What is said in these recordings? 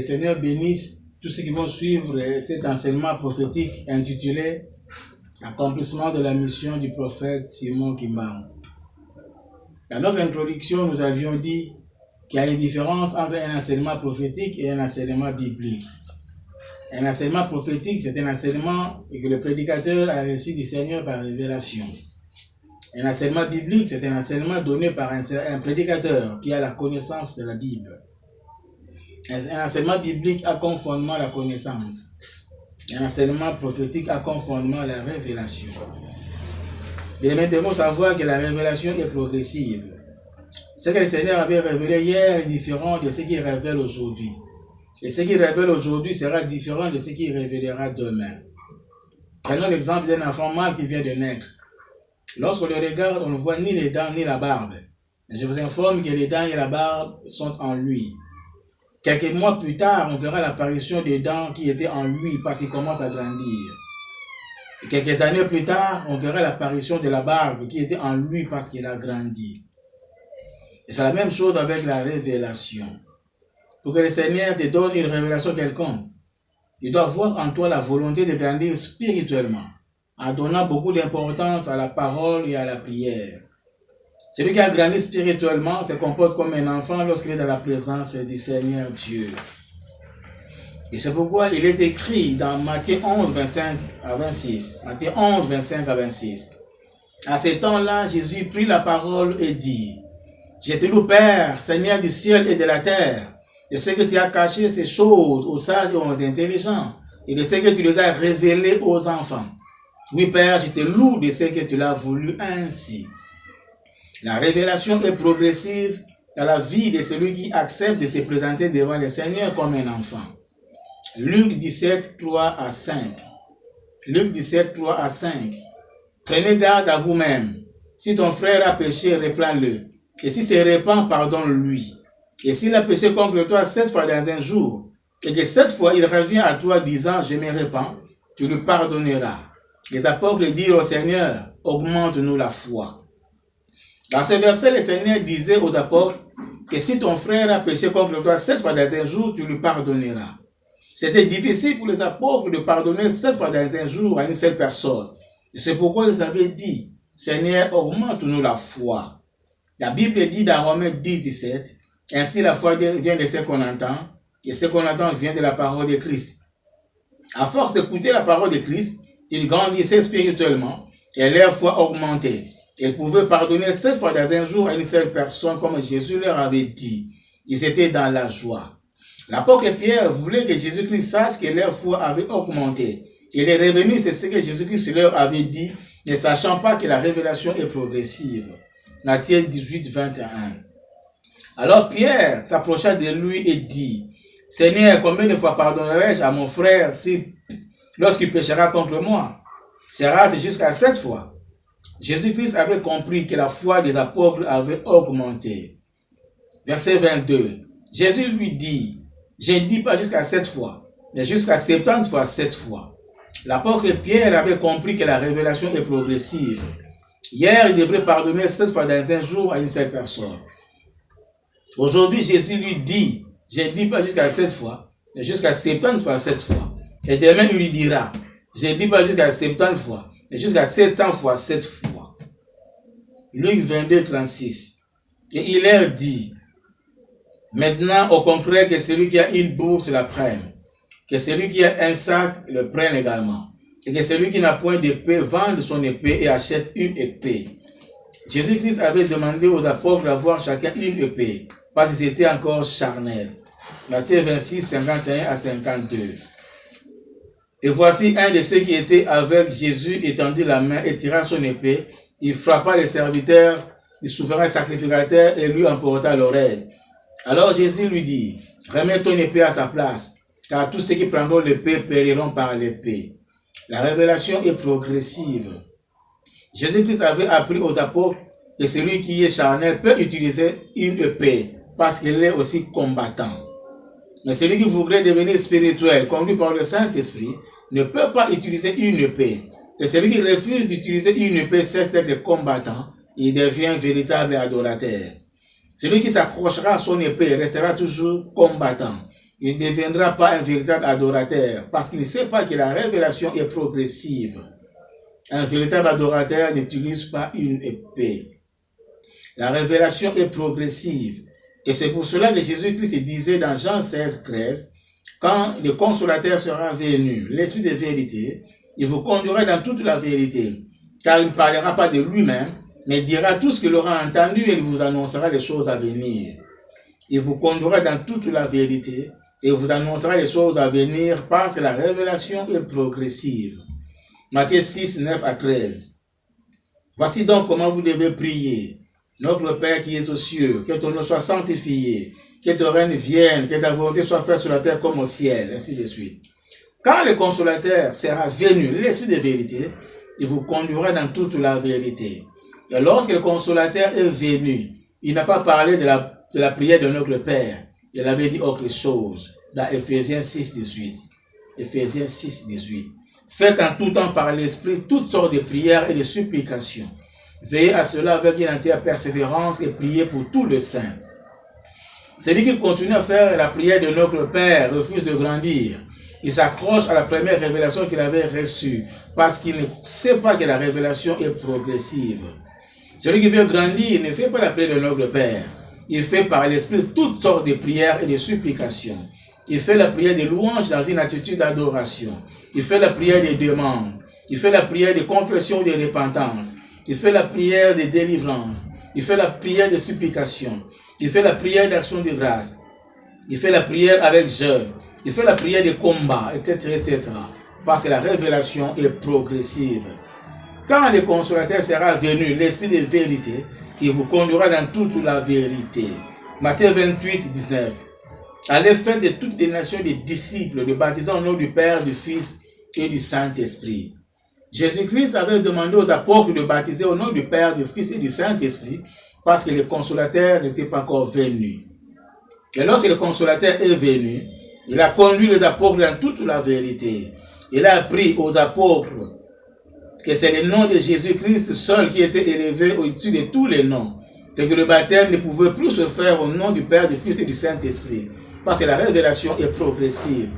Seigneur bénisse tous ceux qui vont suivre cet enseignement prophétique intitulé « Accomplissement de la mission du prophète Simon Kimbangu ». Dans notre introduction, nous avions dit qu'il y a une différence entre un enseignement prophétique et un enseignement biblique. Un enseignement prophétique, c'est un enseignement que le prédicateur a reçu du Seigneur par révélation. Un enseignement biblique, c'est un enseignement donné par un prédicateur qui a la connaissance de la Bible. Un enseignement biblique a comme fondement la connaissance. Un enseignement prophétique a comme fondement la révélation. Mais nous devons savoir que la révélation est progressive. Ce que le Seigneur avait révélé hier est différent de ce qu'il révèle aujourd'hui. Et ce qu'il révèle aujourd'hui sera différent de ce qu'il révélera demain. Prenons l'exemple d'un enfant mâle qui vient de naître. Lorsqu'on le regarde, on ne voit ni les dents ni la barbe. Je vous informe que les dents et la barbe sont en lui. Quelques mois plus tard, on verra l'apparition des dents qui étaient en lui parce qu'il commence à grandir. Et quelques années plus tard, on verra l'apparition de la barbe qui était en lui parce qu'il a grandi. Et c'est la même chose avec la révélation. Pour que le Seigneur te donne une révélation quelconque, il doit voir en toi la volonté de grandir spirituellement, en donnant beaucoup d'importance à la parole et à la prière. Celui qui a grandi spirituellement se comporte comme un enfant lorsqu'il est dans la présence du Seigneur Dieu. Et c'est pourquoi il est écrit dans Matthieu 11, 25 à 26. Matthieu 11, 25 à 26. À ce temps-là, Jésus prit la parole et dit, « Je te loue, Père, Seigneur du ciel et de la terre, de ce que tu as caché ces choses aux sages et aux intelligents, et de ce que tu les as révélées aux enfants. Oui, Père, je te loue de ce que tu l'as voulu ainsi. » La révélation est progressive dans la vie de celui qui accepte de se présenter devant le Seigneur comme un enfant. Luc 17, 3 à 5. Luc 17, 3 à 5. Prenez garde à vous-même. Si ton frère a péché, reprends-le. Et s'il se repent, pardonne-lui. Et s'il a péché contre toi 7 fois dans un jour, et que 7 fois il revient à toi disant, je me repens, tu lui pardonneras. Les apôtres dirent au Seigneur, augmente-nous la foi. Dans ce verset, le Seigneur disait aux apôtres que si ton frère a péché contre toi 7 fois dans un jour, tu lui pardonneras. C'était difficile pour les apôtres de pardonner 7 fois dans un jour à une seule personne. Et c'est pourquoi ils avaient dit, Seigneur, augmente-nous la foi. La Bible dit dans Romains 10, 17, ainsi la foi vient de ce qu'on entend, et ce qu'on entend vient de la parole de Christ. À force d'écouter la parole de Christ, ils grandissaient spirituellement et leur foi augmentait. Ils pouvaient pardonner 7 fois dans un jour à une seule personne comme Jésus leur avait dit. Ils étaient dans la joie. L'apôtre Pierre voulait que Jésus-Christ sache que leur foi avait augmenté. Il est revenu, c'est ce que Jésus-Christ leur avait dit, ne sachant pas que la révélation est progressive. Matthieu 18, 21. Alors Pierre s'approcha de lui et dit, « Seigneur, combien de fois pardonnerai-je à mon frère lorsqu'il péchera contre moi? Sera-ce jusqu'à 7 fois? » Jésus-Christ avait compris que la foi des apôtres avait augmenté. Verset 22. Jésus lui dit, je ne dis pas jusqu'à 7 fois, mais jusqu'à 70 fois 7 fois. L'apôtre Pierre avait compris que la révélation est progressive. Hier, il devrait pardonner 7 fois dans un jour à une seule personne. Aujourd'hui, Jésus lui dit, je ne dis pas jusqu'à 7 fois, mais jusqu'à 70 fois 7 fois. Et demain, il lui dira, je ne dis pas jusqu'à 70 fois, mais jusqu'à 700 fois 7 fois. Luc 22, 36. Et il leur dit, maintenant, au contraire, que celui qui a une bourse la prenne, que celui qui a un sac le prenne également, et que celui qui n'a point d'épée vende son épée et achète une épée. Jésus-Christ avait demandé aux apôtres d'avoir chacun une épée, parce qu'ils étaient encore charnels. Matthieu 26, 51 à 52. Et voici un de ceux qui étaient avec Jésus étendit la main et tira son épée. Il frappa les serviteurs du souverain sacrificateur et lui emporta l'oreille. Alors Jésus lui dit, remets ton épée à sa place, car tous ceux qui prendront l'épée périront par l'épée. La révélation est progressive. Jésus-Christ avait appris aux apôtres que celui qui est charnel peut utiliser une épée, parce qu'il est aussi combattant. Mais celui qui voudrait devenir spirituel, conduit par le Saint-Esprit, ne peut pas utiliser une épée. Et celui qui refuse d'utiliser une épée cesse d'être combattant, il devient véritable adorateur. Celui qui s'accrochera à son épée restera toujours combattant. il ne deviendra pas un véritable adorateur parce qu'il ne sait pas que la révélation est progressive. Un véritable adorateur n'utilise pas une épée. La révélation est progressive. Et c'est pour cela que Jésus-Christ disait dans Jean 16, 13, quand le consolateur sera venu, l'Esprit de vérité, il vous conduira dans toute la vérité, car il ne parlera pas de lui-même, mais il dira tout ce qu'il aura entendu et il vous annoncera les choses à venir. Il vous conduira dans toute la vérité et vous annoncera les choses à venir parce que la révélation est progressive. Matthieu 6, 9 à 13. Voici donc comment vous devez prier. Notre Père qui es aux cieux, que ton nom soit sanctifié, que ton règne vienne, que ta volonté soit faite sur la terre comme au ciel, ainsi de suite. Quand le consolateur sera venu, l'Esprit de vérité, il vous conduira dans toute la vérité. Et lorsque le consolateur est venu, il n'a pas parlé de la prière de notre Père. Il avait dit autre chose dans Ephésiens 6, 18. Ephésiens 6, 18. Faites en tout temps par l'Esprit toutes sortes de prières et de supplications. Veillez à cela avec une entière persévérance et priez pour tout le saint. Celui qui continue à faire la prière de notre Père refuse de grandir. Il s'accroche à la première révélation qu'il avait reçue parce qu'il ne sait pas que la révélation est progressive. Celui qui veut grandir ne fait pas la prière de notre Père. Il fait par l'Esprit toutes sortes de prières et de supplications. Il fait la prière de louange dans une attitude d'adoration. Il fait la prière de demande. Il fait la prière de confession et de repentance. Il fait la prière de délivrance. Il fait la prière de supplication. Il fait la prière d'action de grâce. Il fait la prière avec jeûne. Il fait la prière de combat, etc., etc. Parce que la révélation est progressive. Quand le consolateur sera venu, l'Esprit de vérité, il vous conduira dans toute la vérité. Matthieu 28, 19. Allez faire de toutes les nations des disciples, de baptiser au nom du Père, du Fils et du Saint-Esprit. Jésus-Christ avait demandé aux apôtres de baptiser au nom du Père, du Fils et du Saint-Esprit parce que le consolateur n'était pas encore venu. Et lorsque le consolateur est venu, il a conduit les apôtres dans toute la vérité. Il a appris aux apôtres que c'est le nom de Jésus-Christ seul qui était élevé au-dessus de tous les noms. Et que le baptême ne pouvait plus se faire au nom du Père, du Fils et du Saint-Esprit. Parce que la révélation est progressive.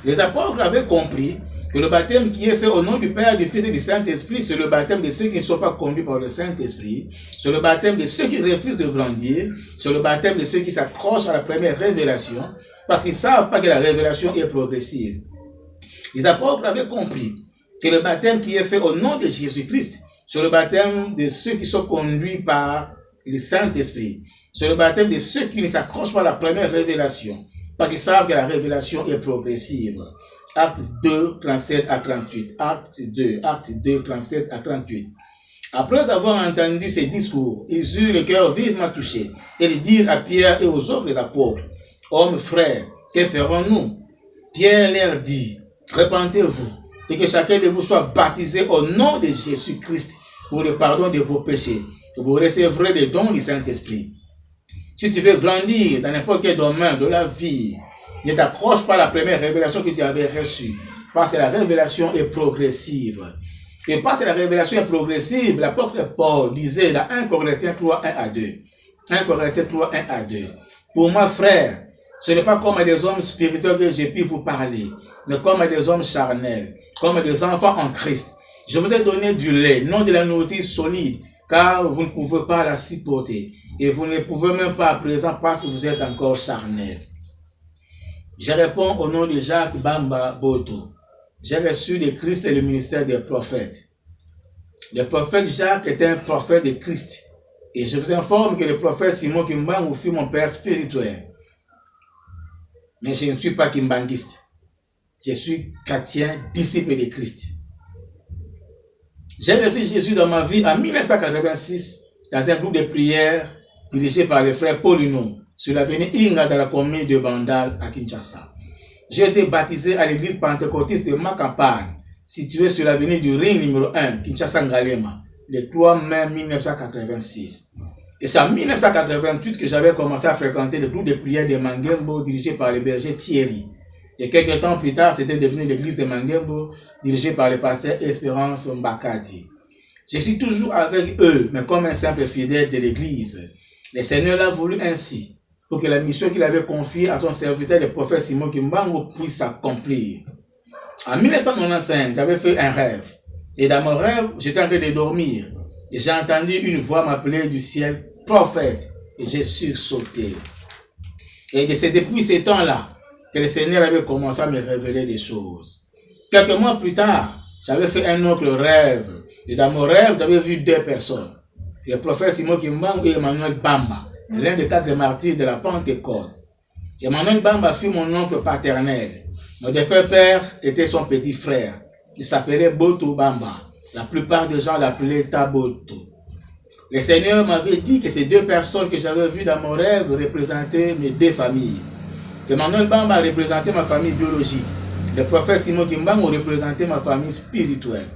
Les apôtres avaient compris que le baptême qui est fait au nom du Père, du Fils et du Saint-Esprit, c'est le baptême de ceux qui ne sont pas conduits par le Saint-Esprit. C'est le baptême de ceux qui refusent de grandir. C'est le baptême de ceux qui s'accrochent à la première révélation. Parce qu'ils ne savent pas que la révélation est progressive. Les apôtres avaient compris que le baptême qui est fait au nom de Jésus-Christ, c'est le baptême de ceux qui sont conduits par le Saint-Esprit. C'est le baptême de ceux qui ne s'accrochent pas à la première révélation. Parce qu'ils savent que la révélation est progressive. Acte 2, 37 à 38. Acte 2, 37 à 38. Après avoir entendu ces discours, ils eurent le cœur vivement touché et ils dirent à Pierre et aux autres apôtres, « Hommes, frères, que ferons-nous » Pierre leur dit, « Repentez-vous et que chacun de vous soit baptisé au nom de Jésus-Christ pour le pardon de vos péchés. Vous recevrez les dons du Saint-Esprit. » Si tu veux grandir dans n'importe quel domaine de la vie, ne t'accroche pas à la première révélation que tu avais reçue. Parce que la révélation est progressive. Et parce que la révélation est progressive, l'apôtre Paul disait dans 1 Corinthiens 3, 1 à 2. 1 Corinthiens 3, 1 à 2. Pour moi, frère, ce n'est pas comme à des hommes spirituels que j'ai pu vous parler, mais comme à des hommes charnels, comme à des enfants en Christ. Je vous ai donné du lait, non de la nourriture solide, car vous ne pouvez pas la supporter. Et vous ne pouvez même pas à présent parce que vous êtes encore charnel. Je réponds au nom de Jacques Bamba Boto. J'ai reçu de Christ et le ministère des prophètes. Le prophète Jacques était un prophète de Christ. Et je vous informe que le prophète Simon Kimbangu fut mon père spirituel. Mais je ne suis pas kimbanguiste. Je suis chrétien, disciple de Christ. J'ai reçu Jésus dans ma vie en 1986 dans un groupe de prière dirigé par le frère Paulino sur l'avenue Inga dans la commune de Bandal à Kinshasa. J'ai été baptisé à l'église pentecôtiste de Makapan, située sur l'avenue du Ring numéro 1, Kinshasa Ngalema, le 3 mai 1986. Et c'est en 1988 que j'avais commencé à fréquenter le groupe de prière de Mangembo dirigé par le berger Thierry. Et quelques temps plus tard, c'était devenu l'église de Mangembo dirigée par le pasteur Espérance Mbakadi. Je suis toujours avec eux, mais comme un simple fidèle de l'église. Le Seigneur l'a voulu ainsi. pour que la mission qu'il avait confiée à son serviteur, le prophète Simon Kimbangu, puisse s'accomplir. En 1995, j'avais fait un rêve. Et dans mon rêve, j'étais en train de dormir. Et j'ai entendu une voix m'appeler du ciel, prophète. Et j'ai sursauté. Et c'est depuis ce temps-là que le Seigneur avait commencé à me révéler des choses. Quelques mois plus tard, j'avais fait un autre rêve. Et dans mon rêve, j'avais vu deux personnes. Le prophète Simon Kimbangu et Emmanuel Bamba, l'un des 4 martyrs de la Pentecôte. Emmanuel Bamba fut mon oncle paternel. Mon défunt père était son petit frère. Il s'appelait Boto Bamba. La plupart des gens l'appelaient Taboto. Le Seigneur m'avait dit que ces deux personnes que j'avais vues dans mon rêve représentaient mes deux familles. Emmanuel Bamba représentait ma famille biologique. Le prophète Simon Kimbangu représentait ma famille spirituelle.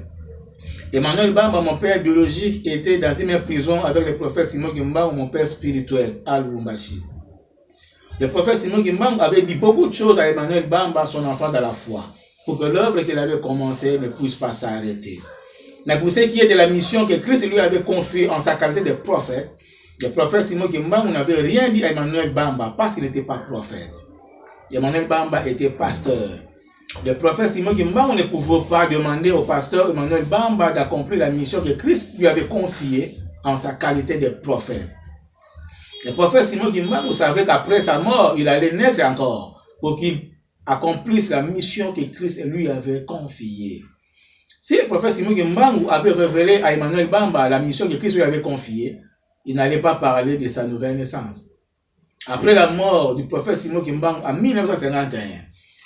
Emmanuel Bamba, mon père biologique, était dans une même prison avec le prophète Simon Kimbangu, mon père spirituel, à Lubumbashi. Le prophète Simon Kimbangu avait dit beaucoup de choses à Emmanuel Bamba, son enfant dans la foi, pour que l'œuvre qu'il avait commencée ne puisse pas s'arrêter. Mais pour ce qui est de la mission que Christ lui avait confiée en sa qualité de prophète, le prophète Simon Kimbangu n'avait rien dit à Emmanuel Bamba parce qu'il n'était pas prophète. Emmanuel Bamba était pasteur. Le prophète Simon Kimbangu ne pouvait pas demander au pasteur Emmanuel Bamba d'accomplir la mission que Christ lui avait confiée en sa qualité de prophète. Le prophète Simon Kimbangu savait qu'après sa mort, il allait naître encore pour qu'il accomplisse la mission que Christ lui avait confiée. Si le prophète Simon Kimbangu avait révélé à Emmanuel Bamba la mission que Christ lui avait confiée, il n'allait pas parler de sa nouvelle naissance. Après la mort du prophète Simon Kimbangu en 1951,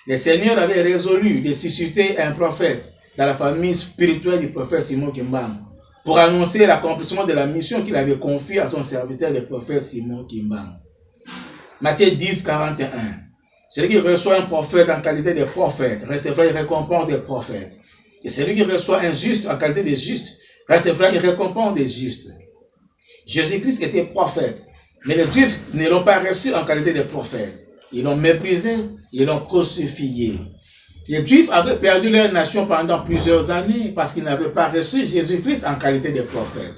le Seigneur avait résolu de susciter un prophète dans la famille spirituelle du prophète Simon Kimbangu pour annoncer l'accomplissement de la mission qu'il avait confiée à son serviteur, le prophète Simon Kimbangu. Matthieu 10, 41. Celui qui reçoit un prophète en qualité de prophète recevra une récompense des prophètes. Et celui qui reçoit un juste en qualité de juste recevra une récompense des justes. Jésus-Christ était prophète, mais les Juifs ne l'ont pas reçu en qualité de prophète. Ils l'ont méprisé, ils l'ont crucifié. Les Juifs avaient perdu leur nation pendant plusieurs années parce qu'ils n'avaient pas reçu Jésus-Christ en qualité de prophète.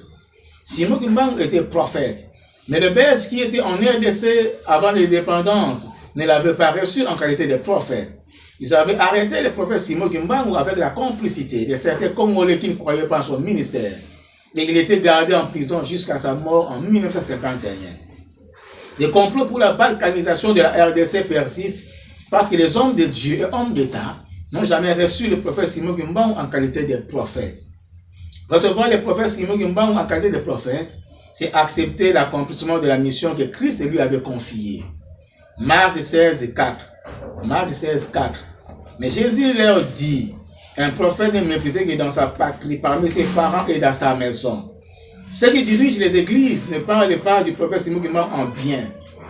Simon Kimbangu était prophète, mais les Belges qui étaient en RDC avant l'indépendance ne l'avaient pas reçu en qualité de prophète. Ils avaient arrêté le prophète Simon Kimbangu avec la complicité de certains Congolais qui ne croyaient pas en son ministère. Et il était gardé en prison jusqu'à sa mort en 1951. Les complots pour la balkanisation de la RDC persistent parce que les hommes de Dieu et hommes d'État n'ont jamais reçu le prophète Simon Kimbangu en qualité de prophète. Recevoir le prophète Simon Kimbangu en qualité de prophète, c'est accepter l'accomplissement de la mission que Christ lui avait confiée. Marc 16, 4. Marc 16, 4. Mais Jésus leur dit, un prophète n'est méprisé que dans sa patrie, parmi ses parents et dans sa maison. Ceux qui dirigent les églises ne parlent pas du prophète Simon Kimbangu en bien.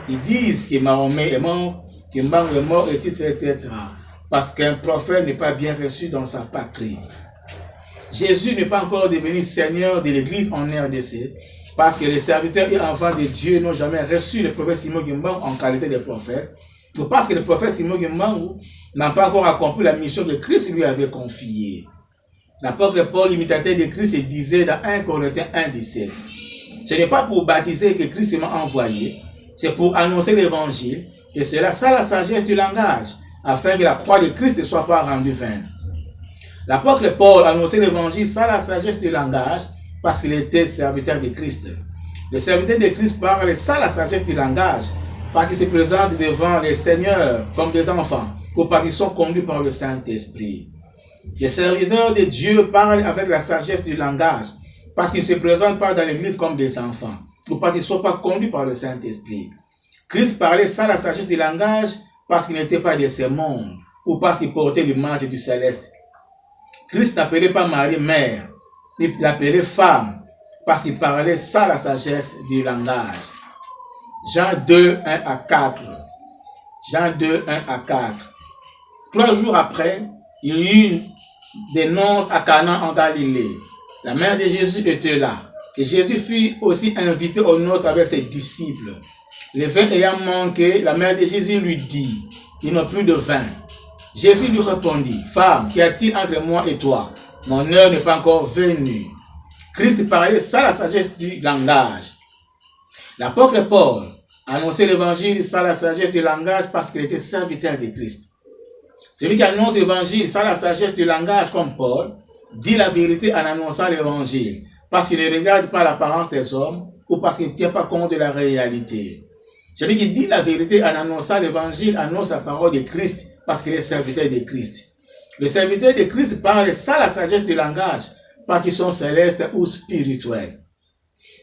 Ils disent que Mahomet est mort, que Kimbangu est mort, etc. Parce qu'un prophète n'est pas bien reçu dans sa patrie. Jésus n'est pas encore devenu Seigneur de l'église en RDC, parce que les serviteurs et enfants de Dieu n'ont jamais reçu le prophète Simon Kimbangu en qualité de prophète, ou parce que le prophète Simon Kimbangu n'a pas encore accompli la mission que Christ lui avait confiée. L'apôtre Paul, imitateur de Christ, disait dans 1 Corinthiens 1, 17, « Ce n'est pas pour baptiser que Christ m'a envoyé, c'est pour annoncer l'évangile, et cela sans la sagesse du langage, afin que la croix de Christ ne soit pas rendue vaine. » L'apôtre Paul annonçait l'évangile sans la sagesse du langage, parce qu'il était serviteur de Christ. Le serviteur de Christ parle sans la sagesse du langage, parce qu'il se présente devant les seigneurs comme des enfants, ou parce qu'ils sont conduits par le Saint-Esprit. Les serviteurs de Dieu parlent avec la sagesse du langage, parce qu'ils ne se présentent pas dans l'église comme des enfants, ou parce qu'ils ne sont pas conduits par le Saint-Esprit. Christ parlait sans la sagesse du langage, parce qu'il n'était pas de ce monde, ou parce qu'il portait l'image du céleste. Christ n'appelait pas Marie mère, il l'appelait femme, parce qu'il parlait sans la sagesse du langage. Jean 2, 1 à 4. Jean 2, 1 à 4. 3 jours après, il y eut des noces à Cana en Galilée. La mère de Jésus était là. Et Jésus fut aussi invité aux noces avec ses disciples. Le vin ayant manqué, la mère de Jésus lui dit, « Ils n'ont plus de vin. » Jésus lui répondit, « Femme, qu'y a-t-il entre moi et toi? Mon heure n'est pas encore venue. » Christ parlait sans la sagesse du langage. L'apôtre Paul annonçait l'évangile sans la sagesse du langage parce qu'il était serviteur de Christ. Celui qui annonce l'évangile sans la sagesse du langage comme Paul, dit la vérité en annonçant l'évangile parce qu'il ne regarde pas l'apparence des hommes ou parce qu'il ne tient pas compte de la réalité. Celui qui dit la vérité en annonçant l'évangile annonce la parole de Christ parce qu'il est serviteur de Christ. Les serviteurs de Christ parlent sans la sagesse du langage parce qu'ils sont célestes ou spirituels.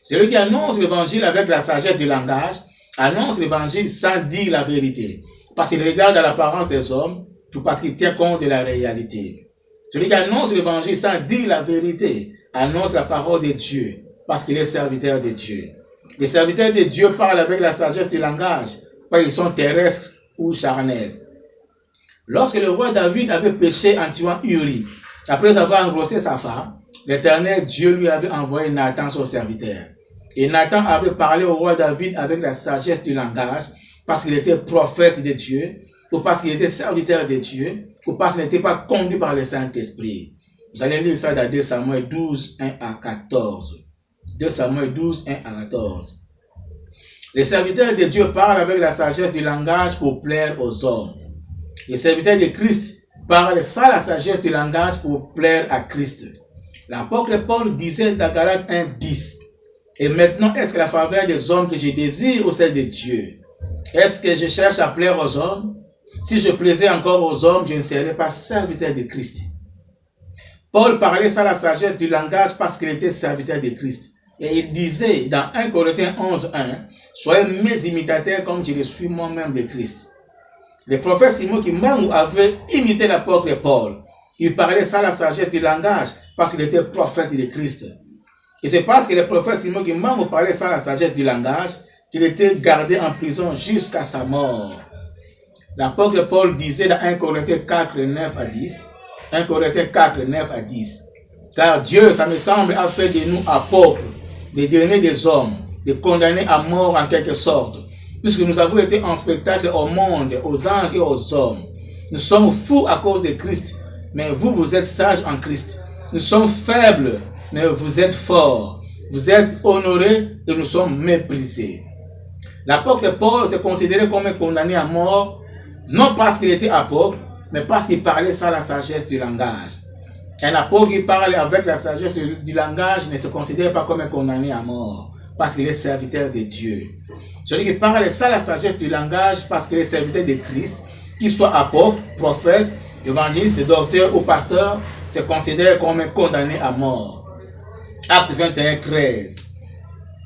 Celui qui annonce l'évangile avec la sagesse du langage annonce l'évangile sans dire la vérité parce qu'il regarde à l'apparence des hommes ou parce qu'il tient compte de la réalité. Celui qui annonce l'évangile sans dire la vérité annonce la parole de Dieu parce qu'il est serviteur de Dieu. Les serviteurs de Dieu parlent avec la sagesse du langage parce qu'ils sont terrestres ou charnels. Lorsque le roi David avait péché en tuant Uri, après avoir engrossé sa femme, l'Éternel Dieu lui avait envoyé Nathan son serviteur. Et Nathan avait parlé au roi David avec la sagesse du langage parce qu'il était prophète de Dieu, ou parce qu'il était serviteur de Dieu, ou parce qu'il n'était pas conduit par le Saint-Esprit. Vous allez lire ça dans 2 Samuel 12, 1 à 14. 2 Samuel 12, 1 à 14. Les serviteurs de Dieu parlent avec la sagesse du langage pour plaire aux hommes. Les serviteurs de Christ parlent sans la sagesse du langage pour plaire à Christ. L'apôtre Paul disait dans Galates 1, 10. Et maintenant, est-ce que la faveur des hommes que je désire au sein de Dieu? Est-ce que je cherche à plaire aux hommes? Si je plaisais encore aux hommes, je ne serais pas serviteur de Christ. Paul parlait sans la sagesse du langage parce qu'il était serviteur de Christ. Et il disait dans 1 Corinthiens 11, 1, soyez mes imitateurs comme je le suis moi-même de Christ. Le prophète Simon Kimbangu avait imité l'apôtre Paul. Il parlait sans la sagesse du langage parce qu'il était prophète de Christ. Et c'est parce que le prophète Simon Kimbangu parlait sans la sagesse du langage qu'il était gardé en prison jusqu'à sa mort. L'apôtre Paul disait dans 1 Corinthiens 4, 9 à 10, 1 Corinthiens 4, 9 à 10, car Dieu, ça me semble, a fait de nous apôtres, des derniers des hommes, des condamnés à mort en quelque sorte, puisque nous avons été en spectacle au monde, aux anges et aux hommes. Nous sommes fous à cause de Christ, mais vous, vous êtes sages en Christ. Nous sommes faibles, mais vous êtes forts. Vous êtes honorés et nous sommes méprisés. L'apôtre Paul s'est considéré comme un condamné à mort, non parce qu'il était apôtre, mais parce qu'il parlait sans la sagesse du langage. Un apôtre qui parle avec la sagesse du langage ne se considère pas comme un condamné à mort, parce qu'il est serviteur de Dieu. Celui qui parle sans la sagesse du langage, parce qu'il est serviteur de Christ, qu'il soit apôtre, prophète, évangéliste, docteur ou pasteur, se considère comme un condamné à mort. Acte 21, 13.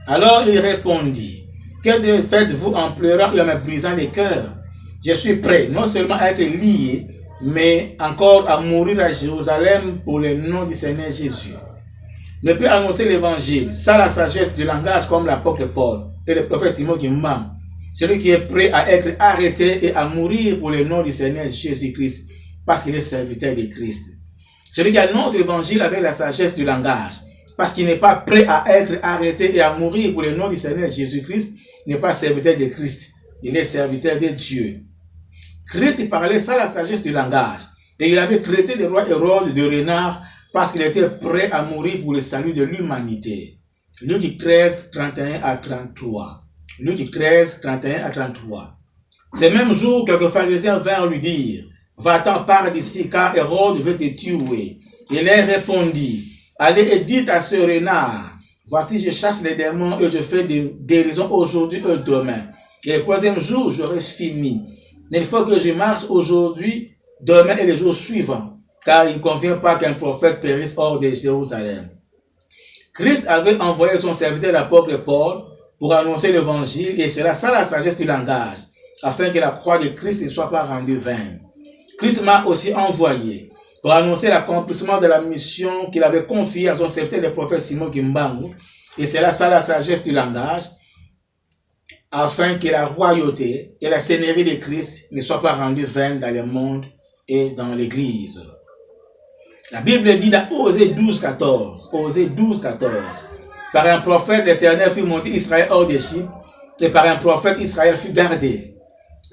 Alors il répondit, que faites-vous en pleurant et en me brisant les cœurs? Je suis prêt non seulement à être lié, mais encore à mourir à Jérusalem pour le nom du Seigneur Jésus. Ne peut annoncer l'évangile sans la sagesse du langage comme l'apôtre Paul et le prophète Simon Kimbangu. Celui qui est prêt à être arrêté et à mourir pour le nom du Seigneur Jésus-Christ parce qu'il est serviteur de Christ. Celui qui annonce l'évangile avec la sagesse du langage parce qu'il n'est pas prêt à être arrêté et à mourir pour le nom du Seigneur Jésus-Christ n'est pas serviteur de Christ. Il est serviteur de Dieu. Christ parlait sans la sagesse du langage et il avait traité le roi Hérode de renard parce qu'il était prêt à mourir pour le salut de l'humanité. Luc 13, 31 à 33. Luc 13, 31 à 33. Ces mêmes jours, quelques pharisiens vinrent lui dire, va-t'en, pars d'ici, car Hérode veut te tuer. Il leur répondit, allez et dites à ce renard, voici je chasse les démons et je fais des guérisons aujourd'hui et demain. Et le troisième jour, j'aurai fini. Mais il faut que je marche aujourd'hui, demain et les jours suivants, car il ne convient pas qu'un prophète périsse hors de Jérusalem. Christ avait envoyé son serviteur l'apôtre Paul pour annoncer l'évangile, et cela sans la sagesse du langage, afin que la croix de Christ ne soit pas rendue vaine. Christ m'a aussi envoyé pour annoncer l'accomplissement de la mission qu'il avait confiée à son serviteur le prophète Simon Kimbangu, et cela sans la sagesse du langage, afin que la royauté et la seigneurie de Christ ne soient pas rendues vaines dans le monde et dans l'Église. La Bible dit dans Osée 12, 14, Osée 12, 14, par un prophète l'Éternel fit monter Israël hors d'Égypte, et par un prophète Israël fut gardé.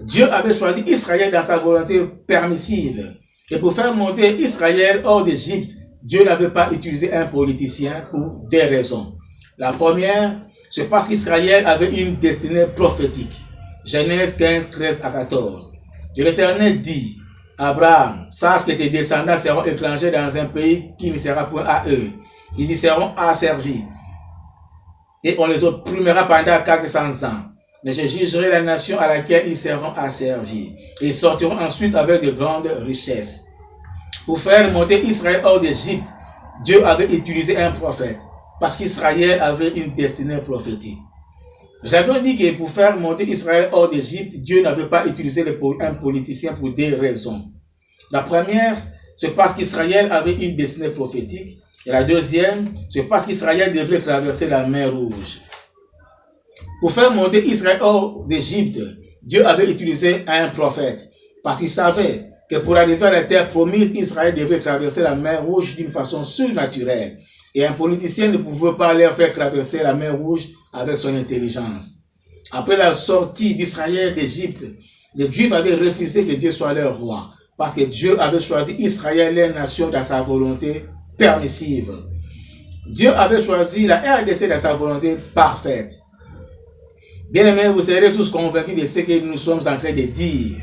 Dieu avait choisi Israël dans sa volonté permissive, et pour faire monter Israël hors d'Égypte, Dieu n'avait pas utilisé un politicien pour des raisons. La première, c'est parce qu'Israël avait une destinée prophétique. Genèse 15, 13 à 14. Et l'Éternel dit, Abraham, sache que tes descendants seront étrangers dans un pays qui ne sera point à eux. Ils y seront asservis. Et on les opprimera pendant 400 ans. Mais je jugerai la nation à laquelle ils seront asservis. Et ils sortiront ensuite avec de grandes richesses. Pour faire monter Israël hors d'Égypte, Dieu avait utilisé un prophète. Parce qu'Israël avait une destinée prophétique. J'avais dit que pour faire monter Israël hors d'Égypte, Dieu n'avait pas utilisé un politicien pour des raisons. La première, c'est parce qu'Israël avait une destinée prophétique. Et la deuxième, c'est parce qu'Israël devait traverser la mer Rouge. Pour faire monter Israël hors d'Égypte, Dieu avait utilisé un prophète. Parce qu'il savait que pour arriver à la terre promise, Israël devait traverser la mer Rouge d'une façon surnaturelle. Et un politicien ne pouvait pas leur faire traverser la mer Rouge avec son intelligence. Après la sortie d'Israël d'Égypte, les Juifs avaient refusé que Dieu soit leur roi. Parce que Dieu avait choisi Israël, leur nation, dans sa volonté permissive. Dieu avait choisi la RDC dans sa volonté parfaite. Bien aimés, vous serez tous convaincus de ce que nous sommes en train de dire.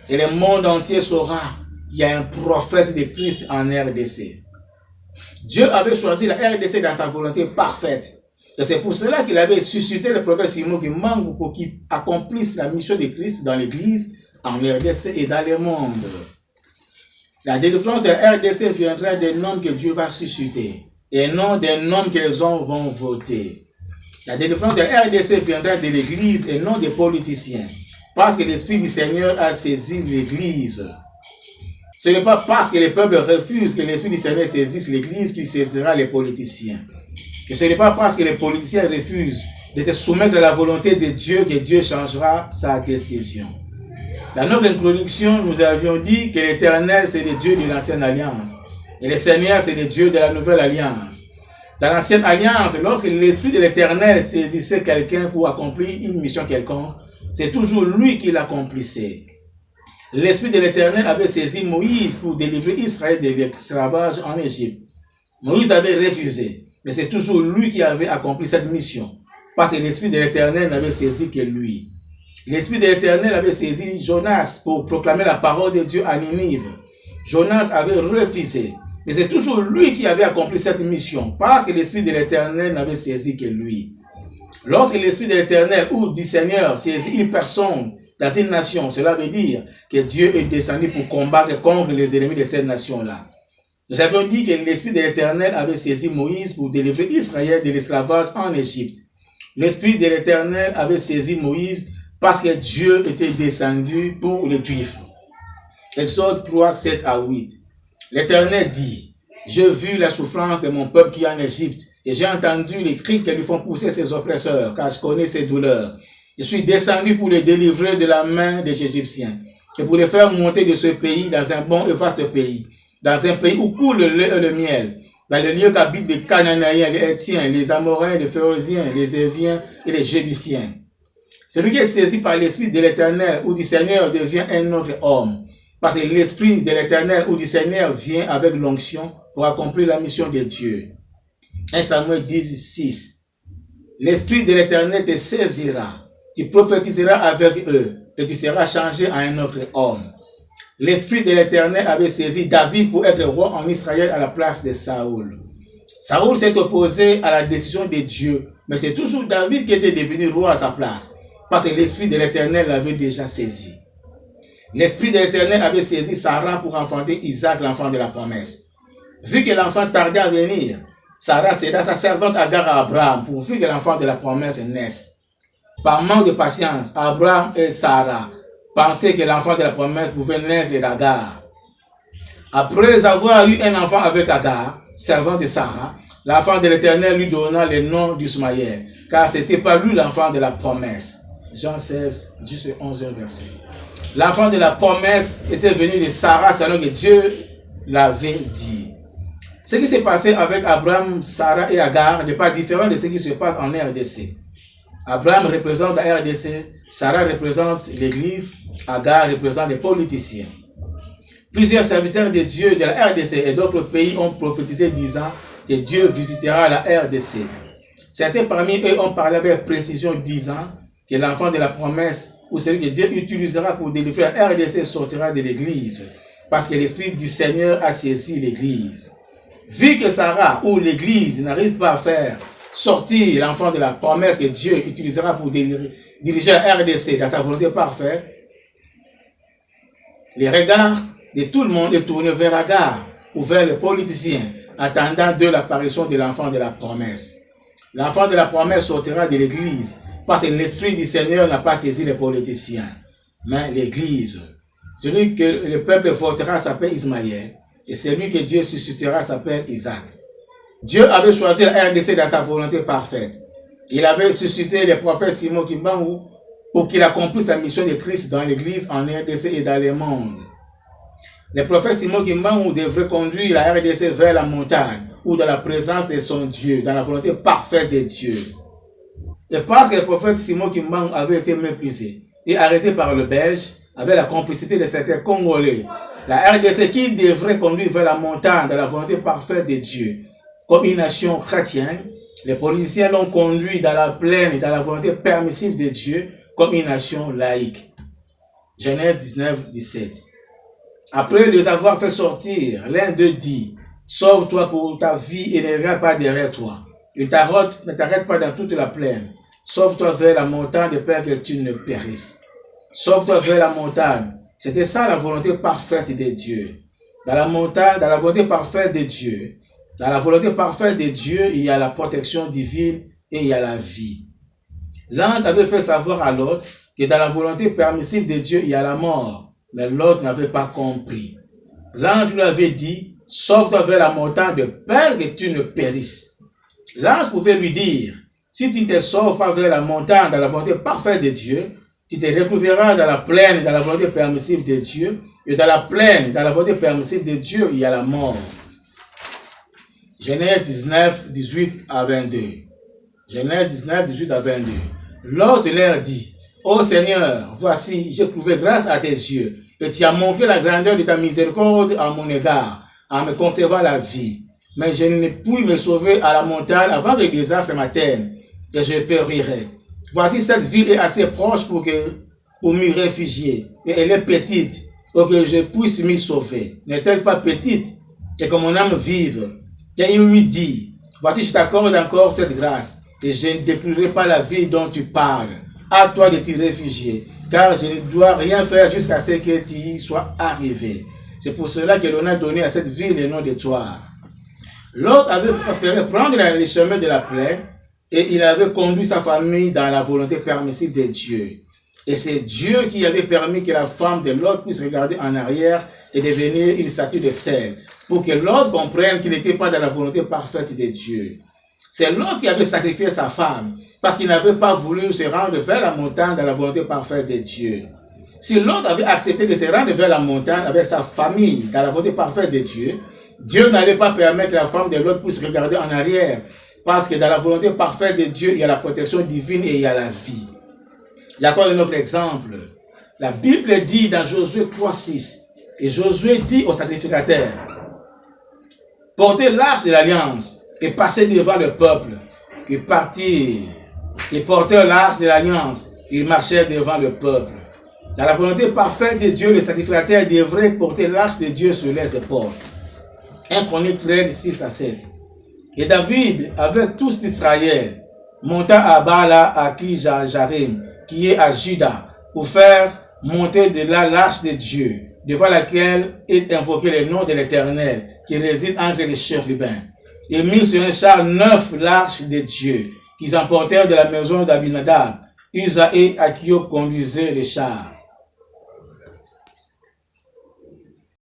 Et le monde entier saura qu'il y a un prophète de Christ en RDC. Dieu avait choisi la RDC dans sa volonté parfaite. Et c'est pour cela qu'il avait suscité le prophète Simon Kimbangu pour qu'il accomplisse la mission de Christ dans l'Église, en RDC et dans le monde. La délivrance de la RDC viendra des noms que Dieu va susciter et non des noms que les hommes vont voter. La délivrance de la RDC viendra de l'Église et non des politiciens. Parce que l'Esprit du Seigneur a saisi l'Église. Ce n'est pas parce que les peuples refusent que l'Esprit du Seigneur saisisse l'Église qu'il saisira les politiciens. Et ce n'est pas parce que les politiciens refusent de se soumettre à la volonté de Dieu que Dieu changera sa décision. Dans notre introduction, nous avions dit que l'Éternel, c'est le Dieu de l'Ancienne Alliance. Et le Seigneur, c'est le Dieu de la Nouvelle Alliance. Dans l'Ancienne Alliance, lorsque l'Esprit de l'Éternel saisissait quelqu'un pour accomplir une mission quelconque, c'est toujours lui qui l'accomplissait. L'Esprit de l'Éternel avait saisi Moïse pour délivrer Israël de l'esclavage en Égypte. Moïse avait refusé, mais c'est toujours lui qui avait accompli cette mission, parce que l'Esprit de l'Éternel n'avait saisi que lui. L'Esprit de l'Éternel avait saisi Jonas pour proclamer la parole de Dieu à Ninive. Jonas avait refusé, mais c'est toujours lui qui avait accompli cette mission, parce que l'Esprit de l'Éternel n'avait saisi que lui. Lorsque l'Esprit de l'Éternel ou du Seigneur saisit une personne dans une nation, cela veut dire que Dieu est descendu pour combattre contre les ennemis de cette nation-là. Nous avons dit que l'Esprit de l'Éternel avait saisi Moïse pour délivrer Israël de l'esclavage en Égypte. L'Esprit de l'Éternel avait saisi Moïse parce que Dieu était descendu pour les Juifs. Exode 3, 7 à 8. L'Éternel dit, « J'ai vu la souffrance de mon peuple qui est en Égypte, et j'ai entendu les cris que lui font pousser ses oppresseurs, car je connais ses douleurs. Je suis descendu pour les délivrer de la main des Égyptiens, et pour les faire monter de ce pays dans un bon et vaste pays, dans un pays où coule le lait et le miel, dans le lieu qu'habitent les Cananéens, les Héthiens, les Amoréens, les Phérésiens, les Éviens et les Jébusiens. Celui qui est saisi par l'Esprit de l'Éternel ou du Seigneur devient un autre homme, parce que l'Esprit de l'Éternel ou du Seigneur vient avec l'onction pour accomplir la mission de Dieu. 1 Samuel 10, 6. L'Esprit de l'Éternel te saisira, tu prophétiseras avec eux, et tu seras changé en un autre homme. L'Esprit de l'Éternel avait saisi David pour être roi en Israël à la place de Saoul. Saoul s'est opposé à la décision de Dieu, mais c'est toujours David qui était devenu roi à sa place, parce que l'Esprit de l'Éternel l'avait déjà saisi. L'Esprit de l'Éternel avait saisi Sarah pour enfanter Isaac, l'enfant de la promesse. Vu que l'enfant tardait à venir, Sarah céda sa servante Agar à Abraham pourvu que l'enfant de la promesse naisse. Par manque de patience, Abraham et Sarah pensaient que l'enfant de la promesse pouvait naître d'Agar. Après avoir eu un enfant avec Agar, servante de Sarah, l'enfant de l'Éternel lui donna le nom d'Ismaël, car ce n'était pas lui l'enfant de la promesse. Jean 16, juste 11 verset. L'enfant de la promesse était venu de Sarah selon que Dieu l'avait dit. Ce qui s'est passé avec Abraham, Sarah et Agar n'est pas différent de ce qui se passe en RDC. Abraham représente la RDC, Sarah représente l'Église, Agar représente les politiciens. Plusieurs serviteurs de Dieu de la RDC et d'autres pays ont prophétisé disant que Dieu visitera la RDC. Certains parmi eux ont parlé avec précision disant que l'enfant de la promesse ou celui que Dieu utilisera pour délivrer la RDC sortira de l'église parce que l'Esprit du Seigneur a saisi l'église. Vu que Sarah ou l'église n'arrive pas à faire sortir l'enfant de la promesse que Dieu utilisera pour diriger la RDC dans sa volonté parfaite, les regards de tout le monde est tourné vers Agar ou vers les politiciens, attendant de l'apparition de l'enfant de la promesse. L'enfant de la promesse sortira de l'église, parce que l'Esprit du Seigneur n'a pas saisi les politiciens, mais l'église. Celui que le peuple votera s'appelle Ismaël, et celui que Dieu suscitera s'appelle Isaac. Dieu avait choisi la RDC dans sa volonté parfaite. Il avait suscité les prophètes Simon Kimbangu pour qu'il accomplisse la mission de Christ dans l'église en RDC et dans le monde. Les prophètes Simon Kimbangu devraient conduire la RDC vers la montagne ou dans la présence de son Dieu, dans la volonté parfaite de Dieu. Et parce que le prophète Simon Kimbangu avait été méprisé et arrêté par le Belge, avec la complicité de certains Congolais, la RDC qui devrait conduire vers la montagne dans la volonté parfaite de Dieu, comme une nation chrétienne, les policiers l'ont conduit dans la plaine et dans la volonté permissive de Dieu, comme une nation laïque. Genèse 19, 17. Après les avoir fait sortir, l'un d'eux dit, « Sauve-toi pour ta vie et ne regarde pas derrière toi. Ne t'arrête pas dans toute la plaine. Sauve-toi vers la montagne de peur que tu ne périsses. Sauve-toi vers la montagne. » C'était ça la volonté parfaite de Dieu. Dans la montagne, dans la volonté parfaite de Dieu, dans la volonté parfaite de Dieu, il y a la protection divine et il y a la vie. L'un avait fait savoir à l'autre que dans la volonté permissive de Dieu, il y a la mort. Mais l'autre n'avait pas compris. L'ange lui avait dit, sauve-toi vers la montagne de peur que tu ne périsses. L'ange pouvait lui dire, si tu ne te sauves pas vers la montagne dans la volonté parfaite de Dieu, tu te retrouveras dans la plaine, dans la volonté permissive de Dieu. Et dans la plaine, dans la volonté permissive de Dieu, il y a la mort. Genèse 19, 18 à 22. Genèse 19, 18 à 22. L'autre leur dit, ô Seigneur, voici, j'ai trouvé grâce à tes yeux, et tu as montré la grandeur de ta miséricorde à mon égard, en me conservant la vie. Mais je ne puis me sauver à la montagne avant que le désastre m'atteigne, et je périrai. Voici cette ville est assez proche pour m'y réfugier, et elle est petite, pour que je puisse m'y sauver. N'est-elle pas petite, et que mon âme vive? Et il lui dit, voici je t'accorde encore cette grâce, et je ne détruirai pas la ville dont tu parles. À toi de t'y réfugier, car je ne dois rien faire jusqu'à ce que tu y sois arrivé. C'est pour cela que l'on a donné à cette ville le nom de toi. L'autre avait préféré prendre le chemin de la plaine, et il avait conduit sa famille dans la volonté permissive de Dieu. Et c'est Dieu qui avait permis que la femme de l'autre puisse regarder en arrière et devenir une statue de sel, pour que l'autre comprenne qu'il n'était pas dans la volonté parfaite de Dieu. C'est l'autre qui avait sacrifié sa femme, parce qu'il n'avait pas voulu se rendre vers la montagne dans la volonté parfaite de Dieu. Si l'autre avait accepté de se rendre vers la montagne avec sa famille dans la volonté parfaite de Dieu, Dieu n'allait pas permettre que la femme de l'autre puisse regarder en arrière, parce que dans la volonté parfaite de Dieu, il y a la protection divine et il y a la vie. Il y a encore un autre exemple. La Bible dit dans Josué 3:6, et Josué dit au sacrificateur, portez l'arche de l'alliance et passez devant le peuple. Ils partirent et portèrent l'arche de l'alliance. Ils marchèrent devant le peuple. Dans la volonté parfaite de Dieu, le sacrificateur devrait porter l'arche de Dieu sur les épaules. 1 Chronique 13, 6 à 7. Et David, avec tous d'Israël, monta à Bala à Kirjarim, qui est à Juda, pour faire monter de là l'arche de Dieu, devant laquelle est invoqué le nom de l'Éternel, qui réside entre les chérubins. Ils mirent sur un char neuf l'arche de Dieu, qu'ils emportèrent de la maison d'Abinadab. Uza et Akio conduisaient le char.